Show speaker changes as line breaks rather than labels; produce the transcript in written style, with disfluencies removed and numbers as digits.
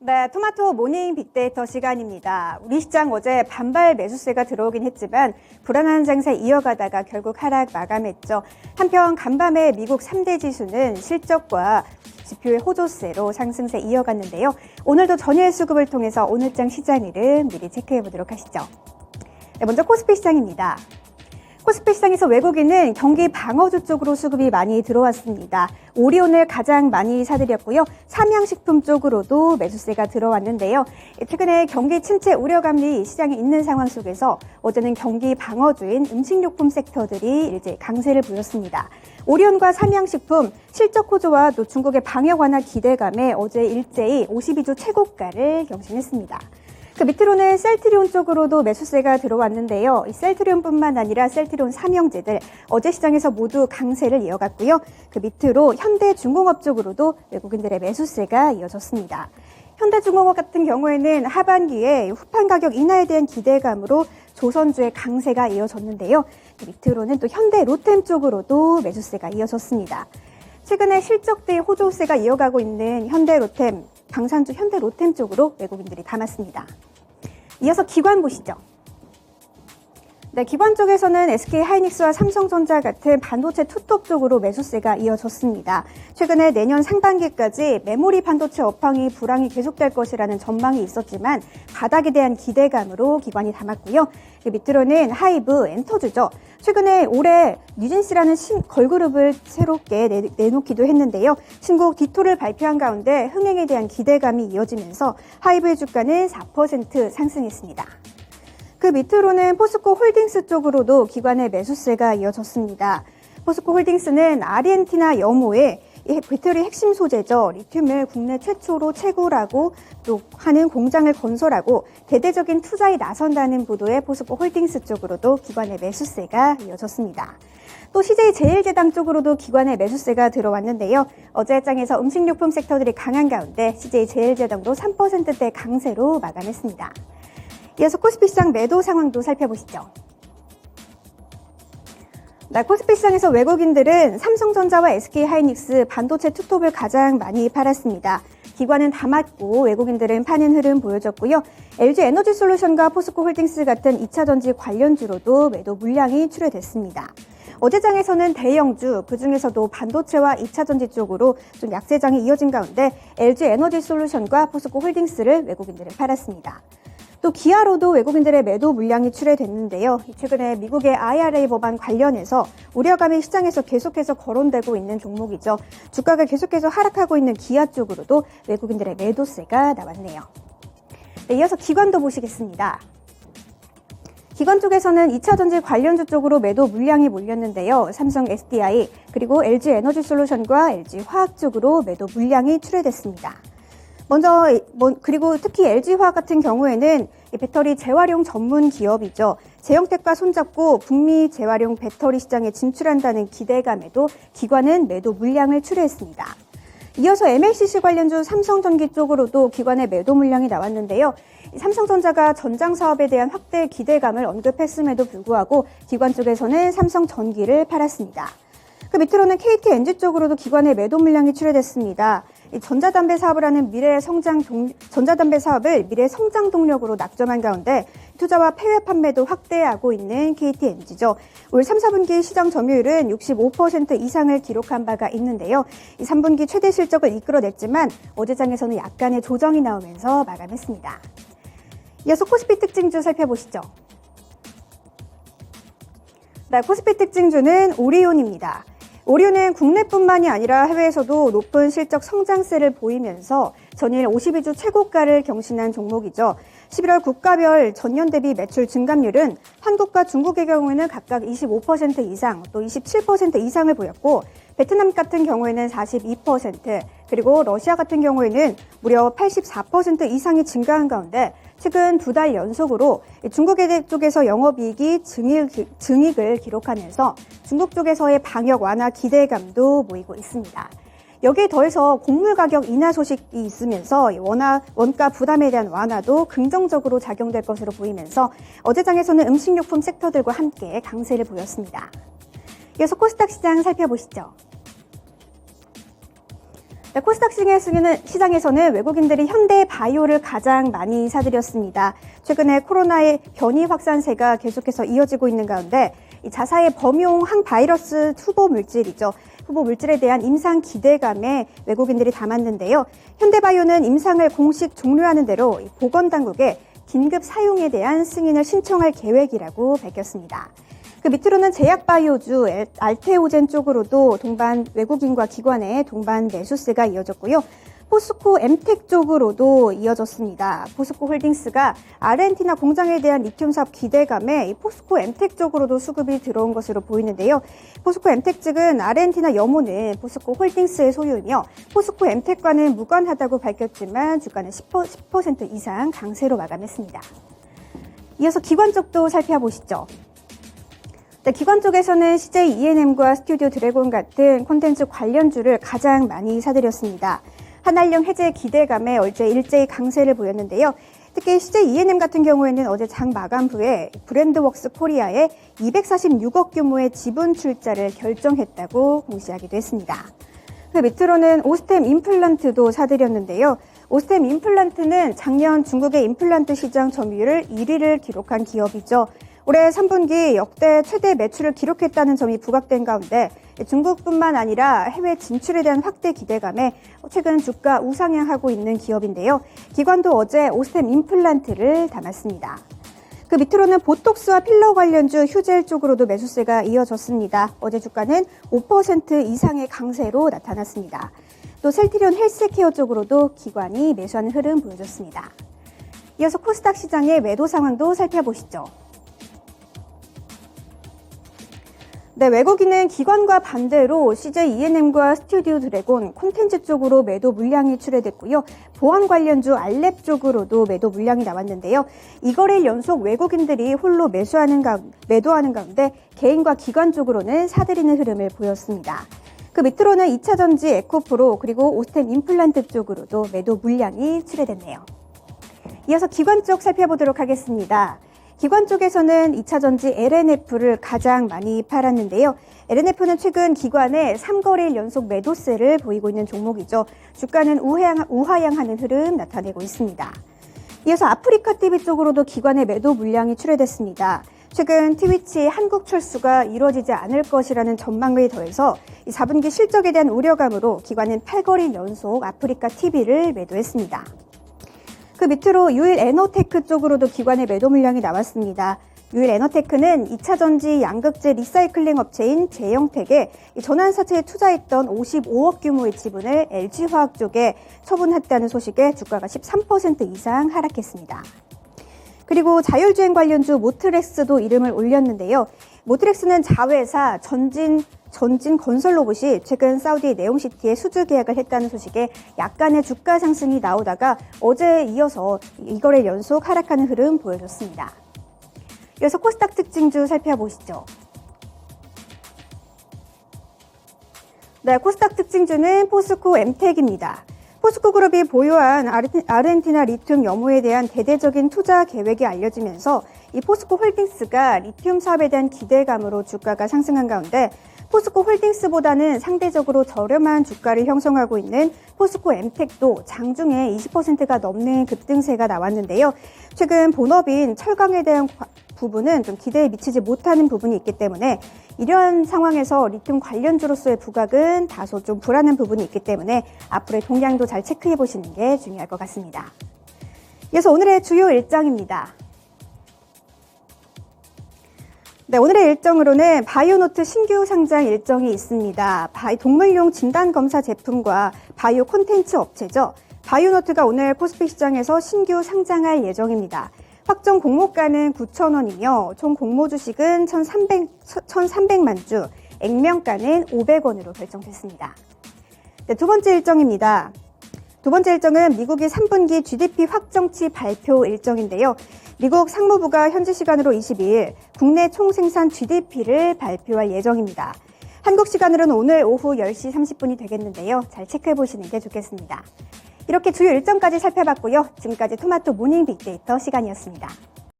네, 토마토 모닝 빅데이터 시간입니다. 우리 시장 어제 반발 매수세가 들어오긴 했지만 불안한 장세 이어가다가 결국 하락 마감했죠. 한편 간밤에 미국 3대 지수는 실적과 지표의 호조세로 상승세 이어갔는데요. 오늘도 전일 수급을 통해서 오늘장 시장 이름 미리 체크해 보도록 하시죠. 네, 먼저 코스피 시장입니다. 코스피 시장에서 외국인은 경기 방어주 쪽으로 수급이 많이 들어왔습니다. 오리온을 가장 많이 사들였고요. 삼양식품 쪽으로도 매수세가 들어왔는데요. 최근에 경기 침체 우려감이 시장에 있는 상황 속에서 어제는 경기 방어주인 음식료품 섹터들이 일제 강세를 보였습니다. 오리온과 삼양식품 실적 호조와 또 중국의 방역 완화 기대감에 어제 일제히 52주 최고가를 경신했습니다. 그 밑으로는 셀트리온 쪽으로도 매수세가 들어왔는데요. 이 셀트리온뿐만 아니라 셀트리온 삼형제들 어제 시장에서 모두 강세를 이어갔고요. 그 밑으로 현대중공업 쪽으로도 외국인들의 매수세가 이어졌습니다. 현대중공업 같은 경우에는 하반기에 후판 가격 인하에 대한 기대감으로 조선주의 강세가 이어졌는데요. 그 밑으로는 또 현대로템 쪽으로도 매수세가 이어졌습니다. 최근에 실적대의 호조세가 이어가고 있는 현대로템, 방산주 현대로템 쪽으로 외국인들이 담았습니다. 이어서 기관 보시죠. 네, 기관 쪽에서는 SK하이닉스와 삼성전자 같은 반도체 투톱 쪽으로 매수세가 이어졌습니다. 최근에 내년 상반기까지 메모리 반도체 업황이 불황이 계속될 것이라는 전망이 있었지만 바닥에 대한 기대감으로 기관이 담았고요. 그 밑으로는 하이브, 엔터주죠. 최근에 올해 뉴진스라는 걸그룹을 새롭게 내놓기도 했는데요. 신곡 디토를 발표한 가운데 흥행에 대한 기대감이 이어지면서 하이브의 주가는 4% 상승했습니다. 그 밑으로는 포스코 홀딩스 쪽으로도 기관의 매수세가 이어졌습니다. 포스코 홀딩스는 아르헨티나 여모의 배터리 핵심 소재죠. 리튬을 국내 최초로 채굴하고 또 하는 공장을 건설하고 대대적인 투자에 나선다는 보도에 포스코 홀딩스 쪽으로도 기관의 매수세가 이어졌습니다. 또 CJ제일제당 쪽으로도 기관의 매수세가 들어왔는데요. 어제 장에서 음식료품 섹터들이 강한 가운데 CJ제일제당도 3%대 강세로 마감했습니다. 이어서 코스피 시장 매도 상황도 살펴보시죠. 네, 코스피 시장에서 외국인들은 삼성전자와 SK하이닉스 반도체 투톱을 가장 많이 팔았습니다. 기관은 담았고 외국인들은 파는 흐름 보여줬고요. LG에너지솔루션과 포스코홀딩스 같은 2차전지 관련주로도 매도 물량이 출회됐습니다. 어제 장에서는 대형주, 그중에서도 반도체와 2차전지 쪽으로 좀 약세장이 이어진 가운데 LG에너지솔루션과 포스코홀딩스를 외국인들은 팔았습니다. 또 기아로도 외국인들의 매도 물량이 출회됐는데요. 최근에 미국의 IRA 법안 관련해서 우려감이 시장에서 계속해서 거론되고 있는 종목이죠. 주가가 계속해서 하락하고 있는 기아 쪽으로도 외국인들의 매도세가 나왔네요. 네, 이어서 기관도 보시겠습니다. 기관 쪽에서는 2차전지 관련주 쪽으로 매도 물량이 몰렸는데요. 삼성 SDI 그리고 LG에너지솔루션과 LG화학 쪽으로 매도 물량이 출회됐습니다. 그리고 특히 LG화학 같은 경우에는 배터리 재활용 전문 기업이죠. 제형택과 손잡고 북미 재활용 배터리 시장에 진출한다는 기대감에도 기관은 매도 물량을 출회했습니다. 이어서 MLCC 관련주 삼성전기 쪽으로도 기관의 매도 물량이 나왔는데요. 삼성전자가 전장 사업에 대한 확대 기대감을 언급했음에도 불구하고 기관 쪽에서는 삼성전기를 팔았습니다. 그 밑으로는 KTNG 쪽으로도 기관의 매도 물량이 출회됐습니다. 전자담배 사업을 하는 전자담배 사업을 미래 성장 동력으로 낙점한 가운데 투자와 폐회 판매도 확대하고 있는 KTNG죠. 올 3, 4분기 시장 점유율은 65% 이상을 기록한 바가 있는데요. 3분기 최대 실적을 이끌어냈지만 어제장에서는 약간의 조정이 나오면서 마감했습니다. 이어서 코스피 특징주 살펴보시죠. 네, 코스피 특징주는 오리온입니다. 오리온은 국내뿐만이 아니라 해외에서도 높은 실적 성장세를 보이면서 전일 52주 최고가를 경신한 종목이죠. 11월 국가별 전년 대비 매출 증감률은 한국과 중국의 경우에는 각각 25% 이상, 또 27% 이상을 보였고 베트남 같은 경우에는 42%, 그리고 러시아 같은 경우에는 무려 84% 이상이 증가한 가운데 최근 2달 연속으로 중국 쪽에서 영업이익이 증익을 기록하면서 중국 쪽에서의 방역 완화 기대감도 모이고 있습니다. 여기에 더해서 곡물 가격 인하 소식이 있으면서 원가 부담에 대한 완화도 긍정적으로 작용될 것으로 보이면서 어제장에서는 음식료품 섹터들과 함께 강세를 보였습니다. 이어서 코스닥 시장 살펴보시죠. 네, 코스닥 시장에서는 외국인들이 현대바이오를 가장 많이 사들였습니다. 최근에 코로나의 변이 확산세가 계속해서 이어지고 있는 가운데 이 자사의 범용 항바이러스 후보 물질이죠. 후보 물질에 대한 임상 기대감에 외국인들이 담았는데요. 현대바이오는 임상을 공식 종료하는 대로 보건당국에 긴급 사용에 대한 승인을 신청할 계획이라고 밝혔습니다. 그 밑으로는 제약바이오주 알테오젠 쪽으로도 동반 외국인과 기관의 동반 매수세가 이어졌고요. 포스코 엠텍 쪽으로도 이어졌습니다. 포스코 홀딩스가 아르헨티나 공장에 대한 리튬 사업 기대감에 포스코 엠텍 쪽으로도 수급이 들어온 것으로 보이는데요. 포스코 엠텍 측은 아르헨티나 염호는 포스코 홀딩스의 소유이며 포스코 엠텍과는 무관하다고 밝혔지만 주가는 10% 이상 강세로 마감했습니다. 이어서 기관 쪽도 살펴보시죠. 네, 기관 쪽에서는 CJ E&M과 스튜디오 드래곤 같은 콘텐츠 관련주를 가장 많이 사들였습니다. 한한령 해제 기대감에 어제 일제히 강세를 보였는데요. 특히 CJ E&M 같은 경우에는 어제 장 마감 후에 브랜드웍스 코리아에 246억 규모의 지분 출자를 결정했다고 공시하기도 했습니다. 그 밑으로는 오스템 임플란트도 사들였는데요. 오스템 임플란트는 작년 중국의 임플란트 시장 점유율 1위를 기록한 기업이죠. 올해 3분기 역대 최대 매출을 기록했다는 점이 부각된 가운데 중국뿐만 아니라 해외 진출에 대한 확대 기대감에 최근 주가 우상향하고 있는 기업인데요. 기관도 어제 오스템 임플란트를 담았습니다. 그 밑으로는 보톡스와 필러 관련주 휴젤 쪽으로도 매수세가 이어졌습니다. 어제 주가는 5% 이상의 강세로 나타났습니다. 또 셀트리온 헬스케어 쪽으로도 기관이 매수하는 흐름 보여줬습니다. 이어서 코스닥 시장의 매도 상황도 살펴보시죠. 네, 외국인은 기관과 반대로 CJ E&M과 스튜디오 드래곤, 콘텐츠 쪽으로 매도 물량이 출회됐고요. 보안 관련주 알랩 쪽으로도 매도 물량이 나왔는데요. 이거래일 연속 외국인들이 홀로 매도하는 가운데 개인과 기관 쪽으로는 사들이는 흐름을 보였습니다. 그 밑으로는 2차전지 에코프로 그리고 오스템 임플란트 쪽으로도 매도 물량이 출회됐네요. 이어서 기관 쪽 살펴보도록 하겠습니다. 기관 쪽에서는 2차전지 LNF를 가장 많이 팔았는데요. LNF는 최근 기관의 3거래일 연속 매도세를 보이고 있는 종목이죠. 주가는 우하향하는 흐름 나타내고 있습니다. 이어서 아프리카TV 쪽으로도 기관의 매도 물량이 출회됐습니다. 최근 트위치 한국 철수가 이루어지지 않을 것이라는 전망에 더해서 4분기 실적에 대한 우려감으로 기관은 8거래일 연속 아프리카TV를 매도했습니다. 그 밑으로 유일 에너테크 쪽으로도 기관의 매도 물량이 나왔습니다. 유일 에너테크는 2차전지 양극재 리사이클링 업체인 제영텍에 전환사채에 투자했던 55억 규모의 지분을 LG화학 쪽에 처분했다는 소식에 주가가 13% 이상 하락했습니다. 그리고 자율주행 관련주 모트렉스도 이름을 올렸는데요. 모트렉스는 자회사 전진 건설 로봇이 최근 사우디 네옴시티에 수주 계약을 했다는 소식에 약간의 주가 상승이 나오다가 어제에 이어서 이거래일 연속 하락하는 흐름 보여줬습니다. 이어서 코스닥 특징주 살펴보시죠. 네, 코스닥 특징주는 포스코 엠텍입니다. 포스코 그룹이 보유한 아르헨티나 리튬 염호에 대한 대대적인 투자 계획이 알려지면서 이 포스코 홀딩스가 리튬 사업에 대한 기대감으로 주가가 상승한 가운데 포스코 홀딩스보다는 상대적으로 저렴한 주가를 형성하고 있는 포스코 엠텍도 장중에 20%가 넘는 급등세가 나왔는데요. 최근 본업인 철강에 대한 부분은 좀 기대에 미치지 못하는 부분이 있기 때문에 이러한 상황에서 리튬 관련주로서의 부각은 다소 좀 불안한 부분이 있기 때문에 앞으로의 동향도 잘 체크해 보시는 게 중요할 것 같습니다. 이어서 오늘의 주요 일정입니다. 네, 오늘의 일정으로는 바이오노트 신규 상장 일정이 있습니다. 동물용 진단검사 제품과 바이오 콘텐츠 업체죠. 바이오노트가 오늘 코스피 시장에서 신규 상장할 예정입니다. 확정 공모가는 9,000원이며 총 공모 주식은 1,300만 주, 액면가는 500원으로 결정됐습니다. 네, 두 번째 일정입니다. 두 번째 일정은 미국의 3분기 GDP 확정치 발표 일정인데요. 미국 상무부가 현지 시간으로 22일 국내 총생산 GDP를 발표할 예정입니다. 한국 시간으로는 오늘 오후 10시 30분이 되겠는데요. 잘 체크해 보시는 게 좋겠습니다. 이렇게 주요 일정까지 살펴봤고요. 지금까지 토마토 모닝 빅데이터 시간이었습니다.